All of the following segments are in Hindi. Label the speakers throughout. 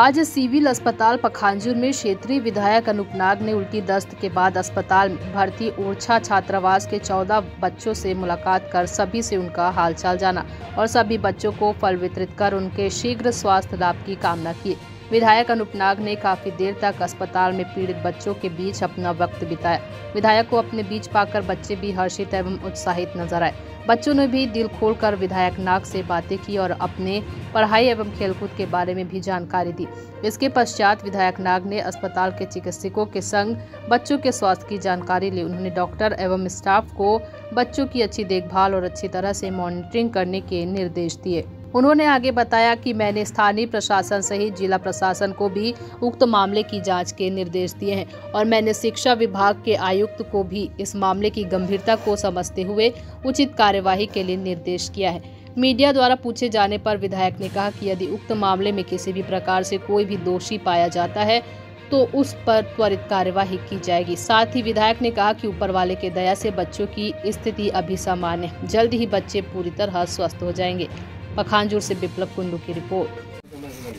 Speaker 1: आज सिविल अस्पताल पखांजूर में क्षेत्रीय विधायक अनूप नाग ने उल्टी दस्त के बाद अस्पताल में भर्ती ओरछा छात्रावास के 14 बच्चों से मुलाकात कर सभी से उनका हालचाल जाना और सभी बच्चों को फल वितरित कर उनके शीघ्र स्वास्थ्य लाभ की कामना की। विधायक अनूप नाग ने काफी देर तक अस्पताल में पीड़ित बच्चों के बीच अपना वक्त बिताया। विधायक को अपने बीच पाकर बच्चे भी हर्षित एवं उत्साहित नजर आए। बच्चों ने भी दिल खोलकर विधायक नाग से बातें की और अपने पढ़ाई एवं खेलकूद के बारे में भी जानकारी दी। इसके पश्चात विधायक नाग ने अस्पताल के चिकित्सकों के संग बच्चों के स्वास्थ्य की जानकारी ली। उन्होंने डॉक्टर एवं स्टाफ को बच्चों की अच्छी देखभाल और अच्छी तरह से मॉनिटरिंग करने के निर्देश दिए। उन्होंने आगे बताया कि मैंने स्थानीय प्रशासन सहित जिला प्रशासन को भी उक्त मामले की जांच के निर्देश दिए हैं और मैंने शिक्षा विभाग के आयुक्त को भी इस मामले की गंभीरता को समझते हुए उचित कार्यवाही के लिए निर्देश किया है। मीडिया द्वारा पूछे जाने पर विधायक ने कहा कि यदि उक्त मामले में किसी भी प्रकार से कोई भी दोषी पाया जाता है तो उस पर त्वरित कार्यवाही की जाएगी। साथ ही विधायक ने कहा कि ऊपर वाले के दया से बच्चों की स्थिति अभी सामान्य है, जल्द ही बच्चे पूरी तरह स्वस्थ हो जाएंगे। पखांजूर से विप्लव कुंडू की रिपोर्ट।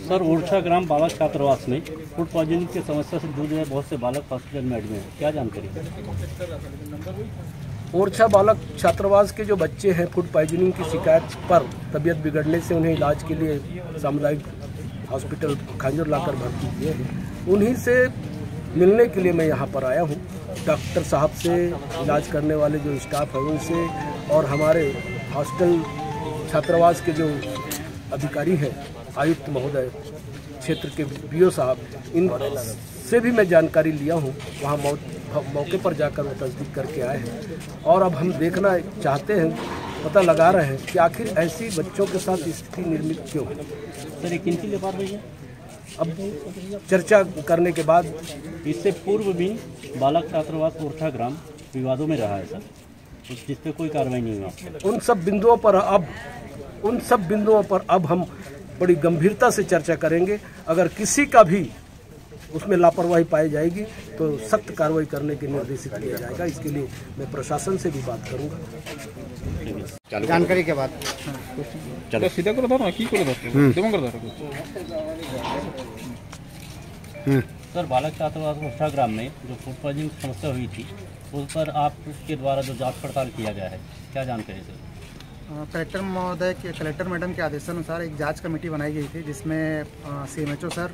Speaker 2: सर, ओरछा ग्राम बालक छात्रावास में फूड पॉइजनिंग की समस्या से जूझ रहे बहुत से बालक हॉस्पिटल में एडमिट हैं, क्या जानकारी?
Speaker 3: ओरछा बालक छात्रावास के जो बच्चे हैं फूड पॉइजनिंग की शिकायत पर तबीयत बिगड़ने से उन्हें इलाज के लिए सामुदायिक हॉस्पिटल पखांजूर लाकर भर्ती किए हैं, उन्हीं से मिलने के लिए मैं यहाँ पर आया हूँ। डॉक्टर साहब से, इलाज करने वाले जो स्टाफ है उनसे और हमारे हॉस्टल छात्रावास के जो अधिकारी हैं, आयुक्त महोदय, क्षेत्र के बीओ साहब, इन से भी मैं जानकारी लिया हूँ। वहाँ मौके पर जाकर वो तस्दीक करके आए हैं और अब हम देखना चाहते हैं, पता लगा रहे हैं कि आखिर ऐसी बच्चों के साथ स्थिति निर्मित क्यों।
Speaker 2: सर, एक किनकी लेपारवाही है?
Speaker 3: अब चर्चा करने के बाद।
Speaker 2: इससे पूर्व भी बालक छात्रावास ओरछा ग्राम विवादों में रहा है सर, जिस पे कोई कार्रवाई नहीं हुआ।
Speaker 3: उन सब बिंदुओं पर अब हम बड़ी गंभीरता से चर्चा करेंगे। अगर किसी का भी उसमें लापरवाही पाई जाएगी तो सख्त कार्रवाई करने के निर्देशित किया जाएगा। इसके लिए मैं प्रशासन से भी बात करूंगा।
Speaker 4: जानकारी के बाद
Speaker 5: सीधा कर दो ना, की कर दो
Speaker 2: सर, बालक छात्रावास ओरछा ग्राम में जो फूड पॉइजनिंग समस्या हुई थी उस पर आपके द्वारा जो जांच पड़ताल किया गया है, क्या जानकारी सर?
Speaker 4: कलेक्टर मैडम के आदेशानुसार एक जांच कमेटी बनाई गई थी जिसमें CMHO सर,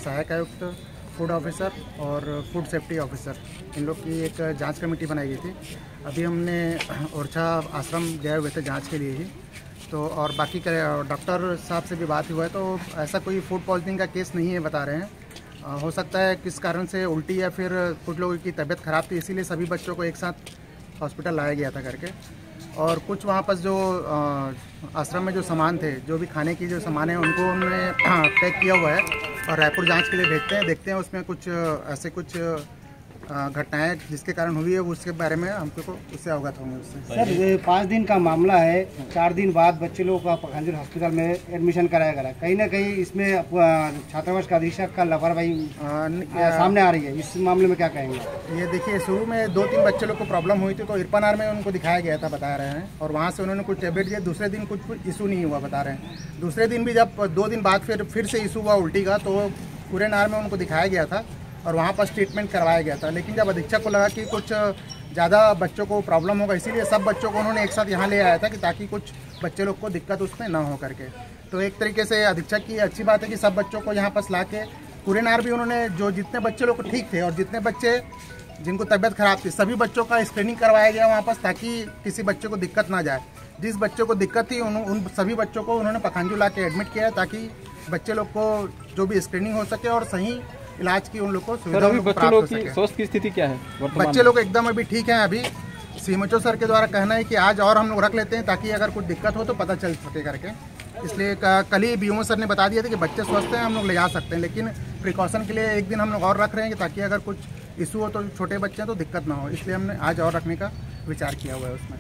Speaker 4: सहायक आयुक्त, फूड ऑफिसर और फूड सेफ्टी ऑफिसर, इन लोग की एक जांच कमेटी बनाई गई थी। अभी हमने ओरछा आश्रम गए हुए थे जांच के लिए ही, तो और बाकी डॉक्टर साहब से भी बात हुआ है, तो ऐसा कोई फूड पॉइजनिंग का केस नहीं है बता रहे हैं। हो सकता है किस कारण से उल्टी या फिर कुछ लोगों की तबीयत ख़राब थी, इसीलिए सभी बच्चों को एक साथ हॉस्पिटल लाया गया था करके। और कुछ वहाँ पर जो आश्रम में जो सामान थे, जो भी खाने की जो सामान है, उनको उन्होंने पैक किया हुआ है और रायपुर जांच के लिए भेजते हैं। देखते हैं उसमें कुछ ऐसे कुछ घटनाएं जिसके कारण हुई है, उसके बारे में हमको उससे अवगत होंगे उससे। सर, ये 5 दिन का मामला है, 4 दिन बाद बच्चे लोगों का पखांजूर हॉस्पिटल में एडमिशन कराया गया। कहीं ना कहीं इसमें छात्रावास का अधीक्षक का लापरवाही सामने आ रही है, इस मामले में क्या कहेंगे?
Speaker 6: ये देखिए, शुरू में 2-3 बच्चे लोग को प्रॉब्लम हुई थी तो इरपनार में उनको दिखाया गया था, बता रहे हैं, और वहाँ से उन्होंने कुछ टेबलेट दिए। दूसरे दिन कुछ इशू नहीं हुआ बता रहे हैं। दूसरे दिन भी जब 2 दिन बाद फिर से इशू हुआ उल्टी का, तो कुरेनार में उनको दिखाया गया था और वहाँ पर ट्रीटमेंट करवाया गया था। लेकिन जब अधीक्षक को लगा कि कुछ ज़्यादा बच्चों को प्रॉब्लम होगा, इसीलिए सब बच्चों को उन्होंने एक साथ यहाँ ले आया था कि ताकि कुछ बच्चे लोग को दिक्कत उसमें ना हो करके। तो एक तरीके से अधीक्षक की अच्छी बात है कि सब बच्चों को यहाँ पर ला के कुरेनार भी उन्होंने जो जितने बच्चे लोग ठीक थे और जितने बच्चे जिनको तबीयत खराब थी, सभी बच्चों का स्क्रीनिंग करवाया गया वहाँ पर, ताकि किसी बच्चे को दिक्कत ना जाए। जिस बच्चे को दिक्कत थी उन सभी बच्चों को उन्होंने पखांजूर ला के एडमिट किया, ताकि बच्चे लोग को जो भी स्क्रीनिंग हो सके और सही इलाज की उन लोग को सुविधा
Speaker 5: बच्चों लोग की स्वास्थ्य की स्थिति क्या है?
Speaker 6: बच्चे लोग एकदम अभी ठीक हैं। अभी CMHO सर के द्वारा कहना है कि आज और हम लोग रख लेते हैं ताकि अगर कुछ दिक्कत हो तो पता चल सके करके। इसलिए कल ही BO सर ने बता दिया था कि बच्चे स्वस्थ हैं, हम लोग ले जा सकते हैं, लेकिन प्रिकॉशन के लिए एक दिन हम लोग और रख रहे हैं ताकि अगर कुछ इशू हो तो छोटे बच्चे हैं तो दिक्कत ना हो, इसलिए हमने आज और रखने का विचार किया हुआ है उसमें।